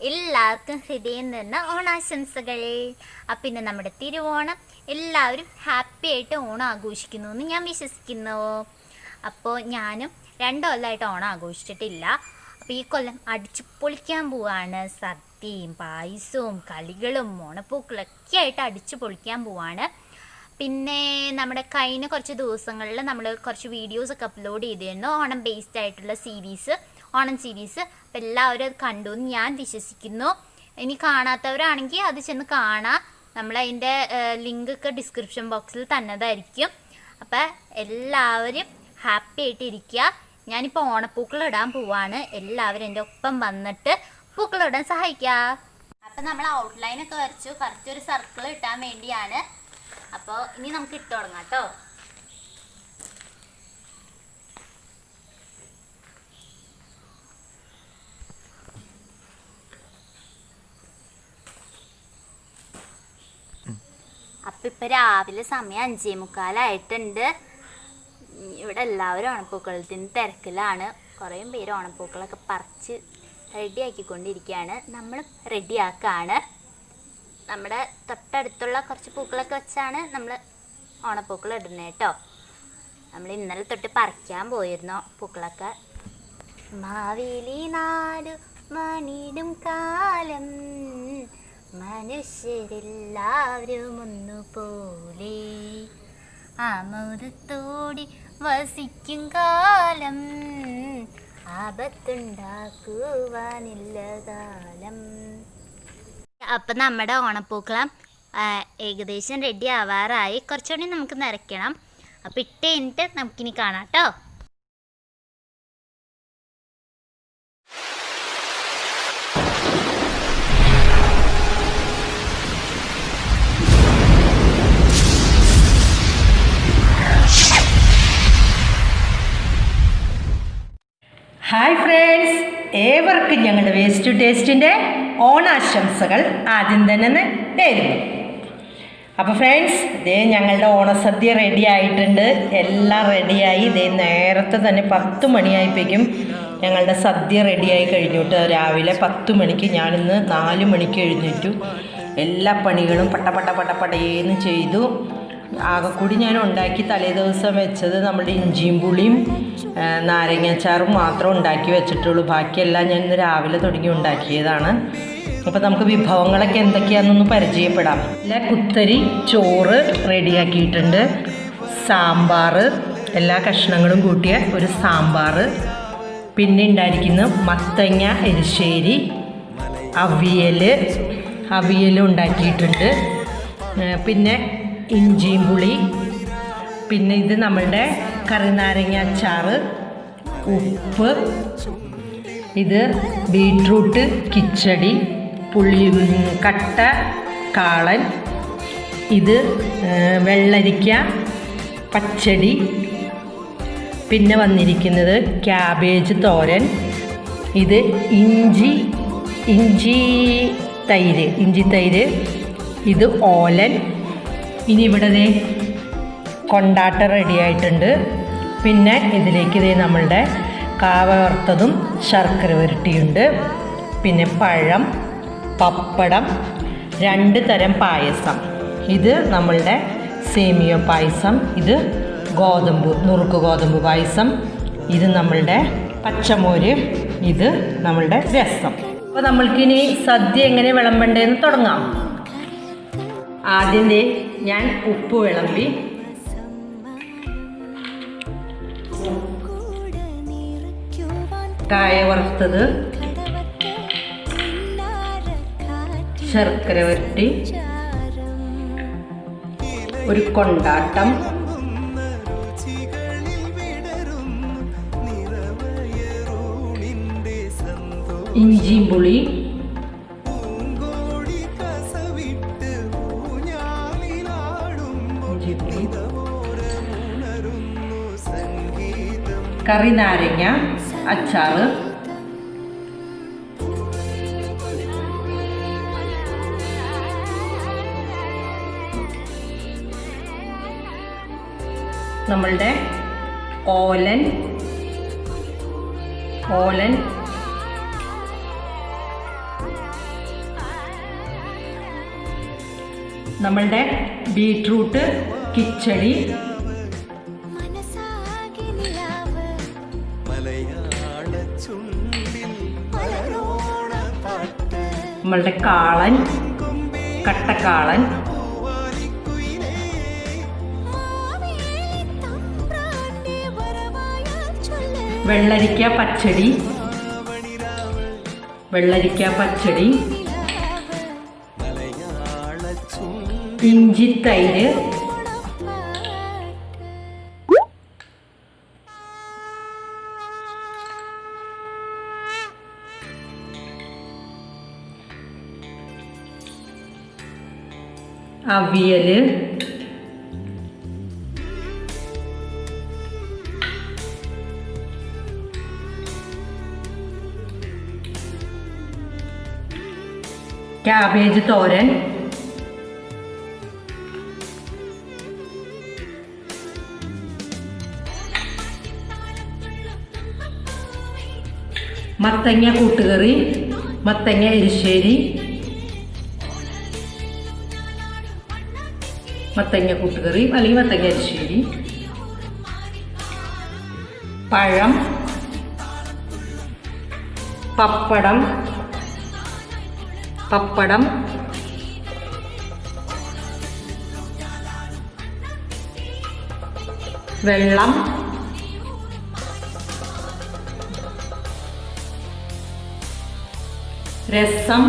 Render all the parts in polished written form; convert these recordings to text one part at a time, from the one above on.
എല്ലാവർക്കും ഹൃദയം നിറഞ്ഞ ഓണാശംസകൾ. അപ്പം ഇന്ന് നമ്മുടെ തിരുവോണം, എല്ലാവരും ഹാപ്പി ആയിട്ട് ഓണം ആഘോഷിക്കുന്നു എന്ന് ഞാൻ വിശ്വസിക്കുന്നു. അപ്പോൾ ഞാനും 2 കൊല്ലമായിട്ട് ഓണം ആഘോഷിച്ചിട്ടില്ല. അപ്പോൾ ഈ കൊല്ലം അടിച്ചു പൊളിക്കാൻ പോവാണ്. സദ്യയും പായസവും കളികളും ഓണപ്പൂക്കളൊക്കെ ആയിട്ട് അടിച്ചു പൊളിക്കാൻ പോവാണ്. പിന്നെ നമ്മുടെ കഴിഞ്ഞ കുറച്ച് ദിവസങ്ങളിൽ നമ്മൾ കുറച്ച് വീഡിയോസൊക്കെ അപ്ലോഡ് ചെയ്തിരുന്നു, ഓണം ബേസ്ഡ് ആയിട്ടുള്ള ഓണം സീരീസ്. അപ്പം എല്ലാവരും അത് കണ്ടു എന്ന് ഞാൻ വിശ്വസിക്കുന്നു. ഇനി കാണാത്തവരാണെങ്കിൽ അത് ചെന്ന് കാണാം. നമ്മളതിൻ്റെ ലിങ്കൊക്കെ ഡിസ്ക്രിപ്ഷൻ ബോക്സിൽ തന്നതായിരിക്കും. അപ്പം എല്ലാവരും ഹാപ്പി ആയിട്ട് ഇരിക്കുക. ഞാനിപ്പോൾ ഓണപ്പൂക്കൾ ഇടാൻ പോവാണ്. എല്ലാവരും എൻ്റെ ഒപ്പം വന്നിട്ട് പൂക്കളിടാൻ സഹായിക്കുക. അപ്പം നമ്മൾ ഔട്ട്ലൈനൊക്കെ വരച്ചു, കറക്റ്റ് ഒരു സർക്കിൾ ഇട്ടാൻ വേണ്ടിയാണ്. അപ്പോൾ ഇനി നമുക്ക് ഇട്ട് തുടങ്ങാം കേട്ടോ. അപ്പം ഇപ്പം രാവിലെ സമയം 5:45 ഇവിടെ എല്ലാവരും ഓണപ്പൂക്കളത്തിന് തിരക്കിലാണ്. കുറേ പേര് ഓണപ്പൂക്കളൊക്കെ പറിച്ച് റെഡിയാക്കിക്കൊണ്ടിരിക്കുകയാണ്. നമ്മളും റെഡിയാക്കാണ്. നമ്മുടെ തൊട്ടടുത്തുള്ള കുറച്ച് പൂക്കളൊക്കെ വെച്ചാണ് നമ്മൾ ഓണപ്പൂക്കൾ ഇടുന്നത് കേട്ടോ. നമ്മൾ ഇന്നലെ തൊട്ട് പറിക്കാൻ പോയിരുന്നു പൂക്കളൊക്കെ. മാവേലി നാടു മണിടും കാലം, മനുഷ്യരെല്ലാവരും ഒന്നുപോലെ ആമോദത്തോടി വസിക്കും കാലം, ആപത്തുണ്ടാക്കുവാനില്ല കാലം. അപ്പം നമ്മുടെ ഓണപ്പൂക്കളം ഏകദേശം റെഡി ആവാറായി. കുറച്ചുകൂടി നമുക്ക് നിറയ്ക്കണം. അപ്പം ഇട്ട് കഴിഞ്ഞിട്ട് നമുക്കിനി കാണാം കേട്ടോ. ഹായ് ഫ്രണ്ട്സ്, ഏവർക്കും ഞങ്ങളുടെ വേസ്റ്റ് ടു ടേസ്റ്റിൻ്റെ ഓണാശംസകൾ ആദ്യം തന്നെ നേരുന്നു. അപ്പോൾ ഫ്രണ്ട്സ്, ഇതേ ഞങ്ങളുടെ ഓണസദ്യ റെഡി ആയിട്ടുണ്ട്. എല്ലാം റെഡിയായി. ഇതേ നേരത്തെ തന്നെ 10 മണിയായപ്പോഴേക്കും ഞങ്ങളുടെ സദ്യ റെഡിയായി കഴിഞ്ഞിട്ട് രാവിലെ 10 മണിക്ക് ഞാനിന്ന് 4 മണിക്ക് എഴുന്നേറ്റു. എല്ലാ പണികളും പട്ടേന്ന് ചെയ്തു. ആകെക്കൂടി ഞാൻ ഉണ്ടാക്കി തലേദിവസം വെച്ചത് നമ്മുടെ ഇഞ്ചിയും പുളിയും നാരങ്ങാച്ചാറും മാത്രം ഉണ്ടാക്കി വെച്ചിട്ടുള്ളൂ. ബാക്കിയെല്ലാം ഞാൻ ഇന്ന് രാവിലെ തുടങ്ങി ഉണ്ടാക്കിയതാണ്. അപ്പോൾ നമുക്ക് വിഭവങ്ങളൊക്കെ എന്തൊക്കെയാണെന്നൊന്ന് പരിചയപ്പെടാം. എല്ലാ കുത്തരി ചോറ് റെഡിയാക്കിയിട്ടുണ്ട്. സാമ്പാർ, എല്ലാ കഷ്ണങ്ങളും കൂട്ടിയ ഒരു സാമ്പാർ. പിന്നെ ഉണ്ടായിരിക്കുന്ന മത്തങ്ങ എരിശ്ശേരി, അവിയൽ ഉണ്ടാക്കിയിട്ടുണ്ട്. പിന്നെ ഇഞ്ചിയും പുളി, പിന്നെ ഇത് നമ്മളുടെ കറിനാരങ്ങ അച്ചാർ, ഉപ്പ്, ഇത് ബീട്രൂട്ട് കിച്ചടി, കട്ട കാളൻ, ഇത് വെള്ളരിക്ക പച്ചടി, പിന്നെ വന്നിരിക്കുന്നത് ക്യാബേജ് തോരൻ, ഇത് ഇഞ്ചി തൈര്, ഇത് ഓലൻ. ഇനി ഇവിടെ കൊണ്ടാട്ട റെഡി ആയിട്ടുണ്ട്. പിന്നെ ഇതിലേക്ക് നമ്മളുടെ കാവ വറുത്തതും ശർക്കര വരട്ടിയുണ്ട്. പിന്നെ പഴം, പപ്പടം, 2 തരം പായസം. ഇത് നമ്മളുടെ സേമിയ പായസം, ഇത് നുറുക്ക് ഗോതമ്പ് പായസം, ഇത് നമ്മളുടെ പച്ചമോര്, ഇത് നമ്മളുടെ രസം. അപ്പോൾ നമ്മൾക്കിനി സദ്യ എങ്ങനെ വിളമ്പണ്ടേന്ന് തുടങ്ങാം. ആദ്യം ഞാൻ ഉപ്പ് വിളമ്പി. കായ വറുത്തത്, ശർക്കര വരട്ടി, ഒരു കൊണ്ടാട്ടം, ഇഞ്ചിയും പുളി, കറി നാരങ്ങ അച്ചാറ്, നമ്മളുടെ ഓലൻ നമ്മളുടെ ബീട്രൂട്ട് കിച്ചടി, നമ്മളുടെ കാളൻ, കട്ടക്കാളൻ, വെള്ളരിക്ക പച്ചടി, ഇഞ്ചിത്തൈര്, അവിയല്, ക്യാബേജ് തോരൻ, മത്തങ്ങ കൂട്ടുകറി, മത്തങ്ങ എരിശ്ശേരി, അല്ലെങ്കിൽ മത്തങ്ങ എരിശ്ശേരി, പഴം, പപ്പടം, വെള്ളം, രസം,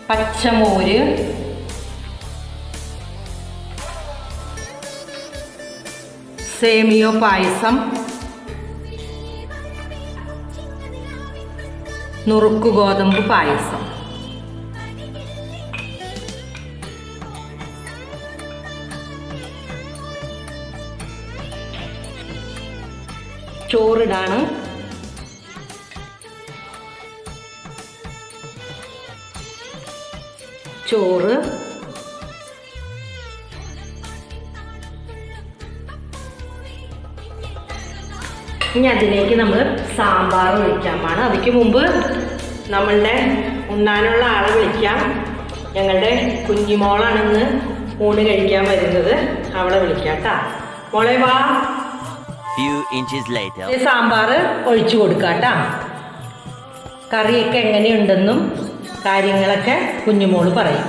പച്ചമോര്, സേമിയോ പായസം, നുറുക്കു ഗോതമ്പ് പായസം. ചോറിടാണ്. ചോറ്, ഇനി അതിലേക്ക് നമ്മൾ സാമ്പാർ ഒഴിക്കാമാണ്. അതിക്ക് മുമ്പ് നമ്മളുടെ ഉണ്ണാനുള്ള ആളെ വിളിക്കാം. ഞങ്ങളുടെ കുഞ്ഞിമോളാണിന്ന് ഊണ് കഴിക്കാൻ വരുന്നത്. അവളെ വിളിക്കാം കേട്ടാ. മോളെ വാ. സാമ്പാർ ഒഴിച്ചു കൊടുക്കാട്ടാ. കറിയൊക്കെ എങ്ങനെയുണ്ടെന്നും കാര്യങ്ങളൊക്കെ കുഞ്ഞുമോള് പറയും.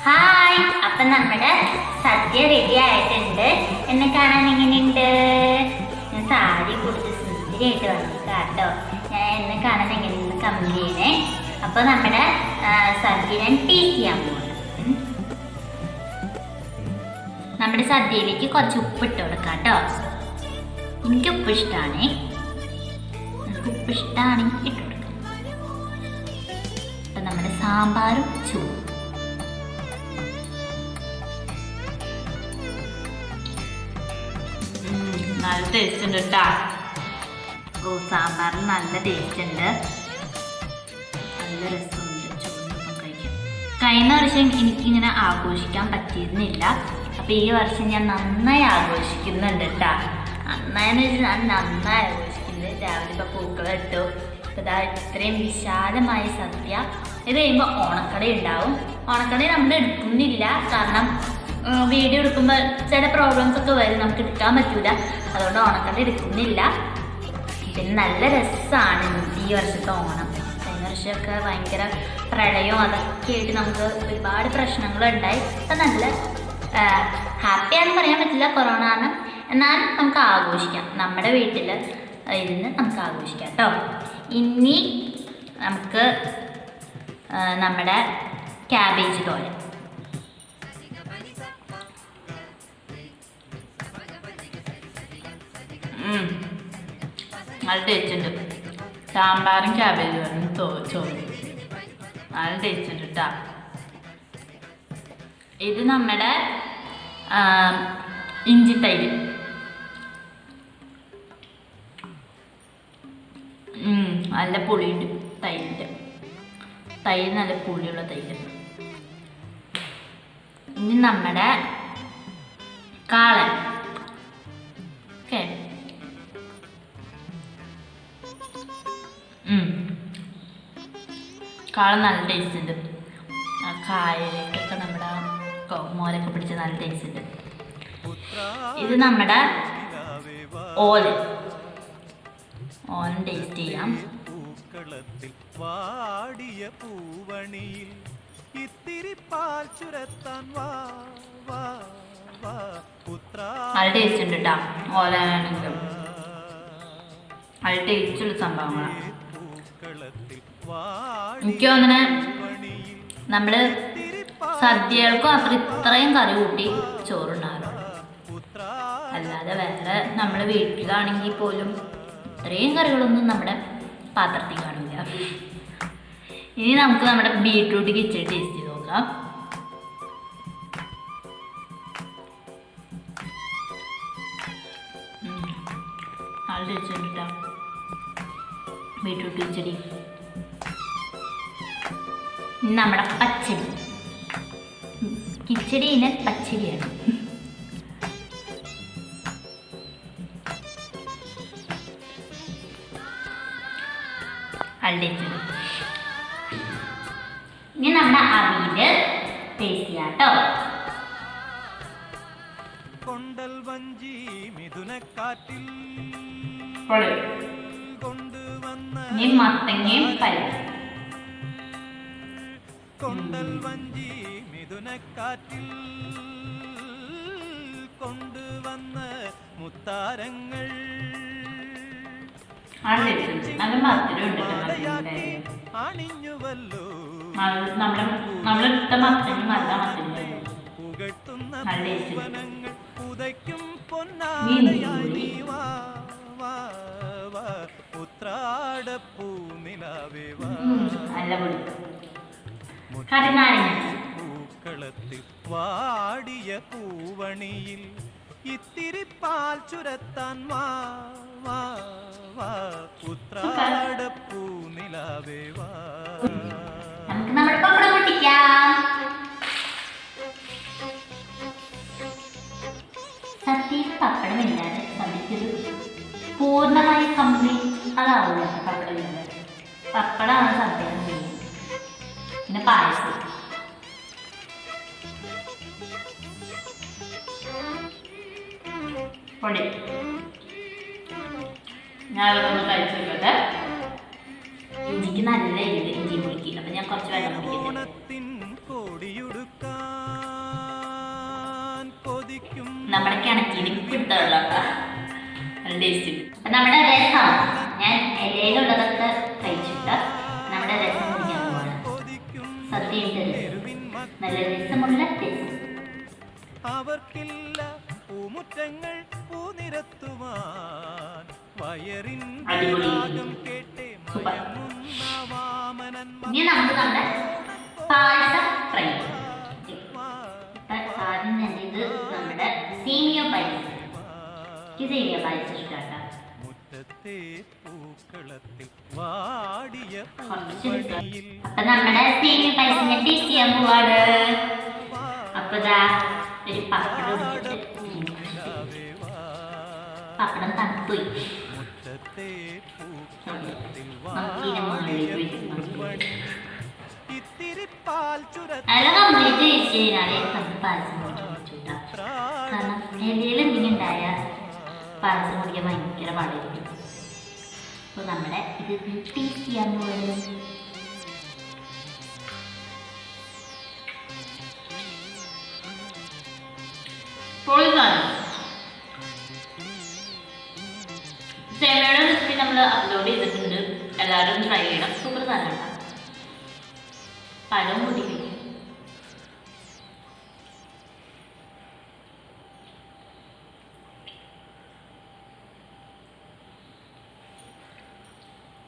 ഹായ്, അപ്പം നമ്മുടെ സദ്യ റെഡി ആയിട്ടുണ്ട്. എന്നെ കാണാൻ എങ്ങനെയുണ്ട്? ഞാൻ സാരി കൊടുത്ത് സുന്ദരിയായിട്ട് വന്നിട്ടാട്ടോ. ഞാൻ എന്നെ കാണാൻ എങ്ങനെയുണ്ട് കമന്റ് ചെയ്യണേ. അപ്പോൾ നമ്മുടെ സദ്യ ഞാൻ ടേസ്റ്റ് ചെയ്യാൻ പോകുന്നു. നമ്മുടെ സദ്യയിലേക്ക് കുറച്ച് ഉപ്പിട്ട് കൊടുക്കാം കേട്ടോ. എനിക്ക് ഉപ്പ് ഇഷ്ടമാണേ. ഉപ്പ് ഇഷ്ടമാണെങ്കിൽ ഇട്ട് കൊടുക്കാം. അപ്പം നമ്മുടെ സാമ്പാറും ചോറും നല്ല ടേസ്റ്റ് ഉണ്ട് കേട്ടോ. സാമ്പാറിന് നല്ല ടേസ്റ്റ് ഉണ്ട്, നല്ല രസമുണ്ട്. ചോറിനൊപ്പം കഴിക്കാം. കഴിഞ്ഞ വർഷം എനിക്കിങ്ങനെ ആഘോഷിക്കാൻ പറ്റിയിരുന്നില്ല. അപ്പോൾ ഈ വർഷം ഞാൻ നന്നായി ആഘോഷിക്കുന്നുണ്ട് കേട്ടോ. നന്നായെന്ന് വെച്ചാൽ ഞാൻ നന്നായി ആഘോഷിക്കുന്നത്. രാവിലെ ഇപ്പോൾ പൂക്കളം ഇട്ടു. ഇപ്പോൾ ഇതാ ഇത്രയും വിശാലമായ സദ്യ. ഇത് കഴിയുമ്പോൾ ഓണക്കട ഉണ്ടാവും. ഓണക്കട നമ്മൾ എടുക്കുന്നില്ല, കാരണം വീഡിയോ എടുക്കുമ്പോൾ ചില പ്രോബ്ലംസ് ഒക്കെ വരും, നമുക്ക് എടുക്കാൻ പറ്റൂല. അതുകൊണ്ട് ഓണക്കട എടുക്കുന്നില്ല. പിന്നെ നല്ല രസമാണ് ഈ വർഷത്തെ ഓണം. കഴിഞ്ഞ വർഷമൊക്കെ ഭയങ്കര പ്രളയവും അതൊക്കെ ആയിട്ട് നമുക്ക് ഒരുപാട് പ്രശ്നങ്ങളുണ്ടായി. അപ്പം നല്ല ഹാപ്പിയാണെന്ന് പറയാൻ പറ്റില്ല കൊറോണ കാരണം, എന്നാലും നമുക്ക് ആഘോഷിക്കാം. നമ്മുടെ വീട്ടിൽ ഇരുന്ന് നമുക്ക് ആഘോഷിക്കാം കേട്ടോ. ഇനി നമുക്ക് നമ്മുടെ ക്യാബേജ് തോരൻ. നല്ല ടേസ്റ്റ് ഉണ്ട്. സാമ്പാറും ക്യാബേജ് തോരനും ചോറ് നല്ല ടേസ്റ്റ് ഉണ്ട് കേട്ടോ. ഇത് നമ്മുടെ ഇഞ്ചി തൈര്. നല്ല പുളിയുണ്ട് തൈരിൻ്റെ. തൈര് നല്ല പുളിയുള്ള തൈര്. ഇനി നമ്മുടെ കാളൻ. ഓക്കെ, കാളൻ നല്ല ടേസ്റ്റ് ഉണ്ട്. ആ കായലേക്കൊക്കെ നമ്മുടെ മോരൊക്കെ പിടിച്ച നല്ല ടേസ്റ്റ് ഉണ്ട്. ഇത് നമ്മുടെ ഓലൻ. ഓലൻ ടേസ്റ്റ് ചെയ്യാം. നല്ല ടേസ്റ്റ് ഉണ്ട് കേട്ടോ. ഓലാണെങ്കിലും നല്ല ടേസ്റ്റുള്ള സംഭവങ്ങളാണ്. എനിക്ക് തോന്നണ നമ്മള് സദ്യകൾക്കും അത്ര ഇത്രയും കറി കൂട്ടി ചോറുണ്ടാകും. അല്ലാതെ വേറെ നമ്മൾ വീട്ടിലാണെങ്കിൽ പോലും ഇത്രയും കറികളൊന്നും നമ്മുടെ പാത്രത്തിൽ കാണില്ല. ഇനി നമുക്ക് നമ്മുടെ ബീട്രൂട്ട് കിച്ചടി ടേസ്റ്റ് ചെയ്ത് നോക്കാം. നല്ല ടേസ്റ്റ് ഉണ്ട് കേട്ടോ ബീട്രൂട്ട് കിച്ചടി. നമ്മുടെ പച്ചടി. കിച്ചടിയിലെ പച്ചടിയാണ്. അല്ലിച്ചത്. ഇനി നമ്മുടെ അവിയല് ടേസ്റ്റ് ചെയ്യാം കേട്ടോ. കൊണ്ടൽ വഞ്ചി മിഥുനക്കാറ്റിൽ ഇനി മത്തങ്ങയും പരിപ്പും. കൊണ്ടൽ വഞ്ചി മിഥുനക്കാറ്റിൽ കൊണ്ടുവന്ന മുത്താരങ്ങൾ. നല്ല മധുരമുണ്ട്. അണിഞ്ഞുവല്ലോ നമ്മളിട്ട മത്തങ്ങ നല്ല മത്തങ്ങ. ഉദയ്ക്കും പൊന്നാടയായി ഉത്രാടപ്പൂനിലാവേ വാ. പൂക്കളത്തിൽ വാടിയ പൂവണിയിൽ ഇത്തിരി പാൽ ചുരത്താൻ വാ വാ വാ ഉത്രാടപ്പൂനിലാവേ വാ. നമുക്ക് നമ്മുടെ പപ്പടം പൊട്ടിക്കാം. സദ്യയിൽ പപ്പടമില്ലാതെ സദ്യക്ക് പൂർണ്ണമായി കംപ്ലീറ്റ് അതാവില്ല. പപ്പടമില്ലാതെ പപ്പടമാണ് സദ്യ. പിന്നെ പായസം. പൊടി ഞാനതൊന്ന് കഴിച്ചോട്ടെ. ഇഞ്ചിക്ക് നല്ല എരിവ്. ഇഞ്ചി പൊളിക്ക്. അപ്പൊ ഞാൻ കുറച്ച് വെള്ളം കുടിക്കട്ടെ. നമ്മുടെ കിണറ്റിന് കിട്ടുള്ള നല്ല ടേസ്റ്റ്. അപ്പൊ നമ്മുടെ രസം ഞാൻ ഇലയിലുള്ളതൊക്കെ കഴിച്ചിട്ട് നമ്മുടെ രസം കുടിക്കാൻ പോവാണ്. സദ്യയുടെ രസം. നല്ല രസമുള്ള രസം. അവർക്കില്ല പൂമുറ്റങ്ങൾ പൂനിരത്തുവാൻ വയറിൻ കേട്ടേ. ഇനി നമുക്ക് നമ്മുടെ പായസം ട്രൈ ചെയ്യാം. ആദ്യം തന്നെ ഇത് നമ്മുടെ സേമിയ പായസം. സേമിയ പായസം ഇഷ്ടാട്ടാ. അപ്പൊ നമ്മുടെ സേമിയ പായസം ഞാൻ ടേസ്റ്റ് ചെയ്യാൻ പോവാണ്. അപ്പൊ ഒരു പപ്പടം പപ്പടം തണുപ്പോയി. അല്ല കംപ്ലീറ്റ് ടേസ്റ്റ് ചെയ്താലേ നമുക്ക് പായസം കുടിക്കാൻ പറ്റൂട്ടാ. കാരണം ഇലയിൽ എന്തെങ്കിലും ഉണ്ടായാൽ പായസം കുടിക്കാൻ ഭയങ്കര പാടായിരിക്കും. അപ്പോൾ നമ്മുടെ ഇത് ടേസ്റ്റ് ചെയ്യാൻ പോകുന്നത് സേമിയയുടെ റെസിപ്പി നമ്മൾ അപ്ലോഡ് ചെയ്തിട്ടുണ്ട്, എല്ലാവരും ട്രൈ ചെയ്യണം. സൂപ്പർ സാധനമാണ്. പഴം കൂട്ടി കഴിക്കും.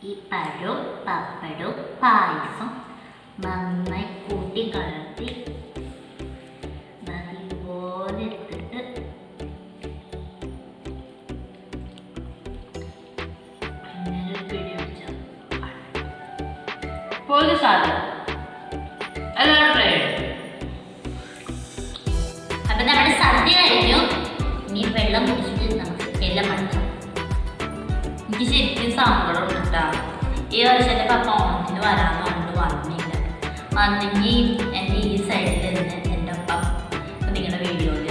ഈ പഴവും പപ്പടവും പായസം നന്നായി കൂട്ടി കലർത്തി നല്ലപോലെ എടുത്തിട്ട് അങ്ങനെ പിടി പിടിച്ചു. അപ്പൊ നമ്മുടെ സദ്യ കഴിഞ്ഞു. ഇനി വെള്ളം കുടിച്ചിട്ട് നമുക്ക് എല്ലാം മടക്കാം. എനിക്ക് ശരിക്കും സങ്കടം ഉണ്ടാവും. ഈ വർഷത്തെ പപ്പ ഓണത്തിന് വരാമെന്ന് പറഞ്ഞിട്ട് വന്നില്ല. വന്നെങ്കിൽ എൻ്റെ ഈ സൈഡിൽ നിന്ന് എൻ്റെ ഒപ്പം നിങ്ങളുടെ വീഡിയോയിൽ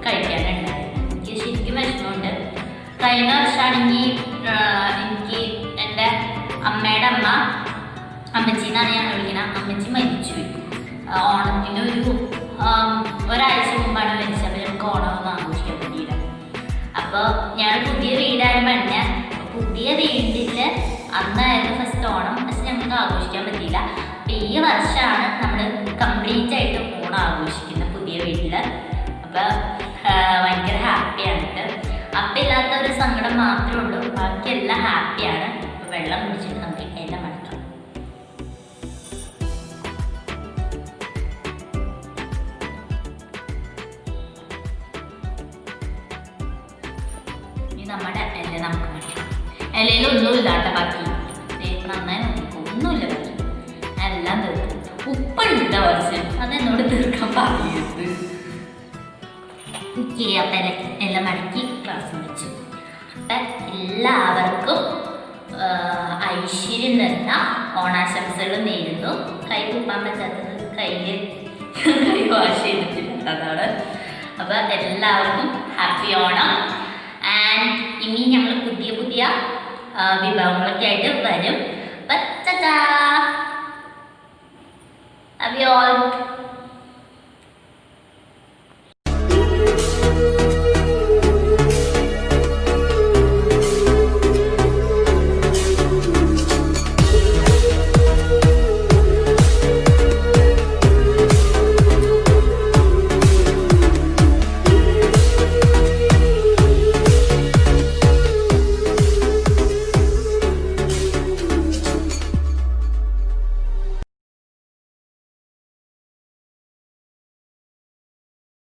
കഴിക്കാനുണ്ടായിരുന്നു. എനിക്ക് ശരിക്കും വിഷമമുണ്ട്. കഴിഞ്ഞ വർഷമാണെങ്കിൽ എനിക്ക് എൻ്റെ അമ്മയുടെ അമ്മ, അമ്മച്ചി എന്നാണ് ഞാൻ വിളിക്കുന്നത്, അമ്മച്ചി മരിച്ചു. ഓണത്തിന് ഒരാഴ്ച മുമ്പാണ് മരിച്ചത്. അപ്പോൾ നമുക്ക് ഓണമൊന്നും ആഘോഷിക്കാൻ പറ്റിയില്ല. അപ്പോൾ ഞാൻ പുതിയ വീടാണ് പണിഞ്ഞ. പുതിയ വീട്ടിൽ അന്നായിരുന്നു ഫസ്റ്റ് ഓണം. പക്ഷെ ഞങ്ങൾക്ക് ആഘോഷിക്കാൻ പറ്റിയില്ല. അപ്പം ഈ വർഷമാണ് നമ്മൾ കംപ്ലീറ്റ് ആയിട്ട് ഓണം ആഘോഷിക്കുന്നത് പുതിയ വീട്ടിൽ. അപ്പം ഭയങ്കര ഹാപ്പിയാണ്. അപ്പം ഇല്ലാത്ത ഒരു സങ്കടം മാത്രമേ ഉള്ളൂ, ബാക്കിയെല്ലാം ഹാപ്പിയാണ്. അപ്പം വെള്ളം കുടിച്ചിട്ട് നമുക്ക് എല്ലാം മടക്കാം. ഇനി നമ്മുടെ ഇല നമുക്ക് മടക്കാം. ഇലയിൽ ഒന്നുമില്ല കേട്ടോ, ബാക്കി നന്നായി നോക്കും, ഒന്നുമില്ല ബാക്കി. എല്ലാം തീർക്കും. ഉപ്പുണ്ട് കുറച്ച്, അതെന്നോട് തീർക്കാൻ പറയരുത്. അപ്പം എല്ലാം മടക്കി ക്ലാസ് വെച്ചു. അപ്പം എല്ലാവർക്കും ഐശ്വര്യം നിറഞ്ഞ ഓണാശംസകൾ നേരുന്നു. കൈ കൂപ്പാൻ പറ്റാത്തത് കൈ വാഷ് ചെയ്തിട്ടില്ല, അതാണ്. അപ്പം എല്ലാവർക്കും ഹാപ്പി ഓണം. ആൻഡ് ഇനി ഞങ്ങൾ പുതിയ പുതിയ വിഭവങ്ങളൊക്കെ ആയിട്ട് വരും. അപ്പം ടാറ്റാ. Love you all.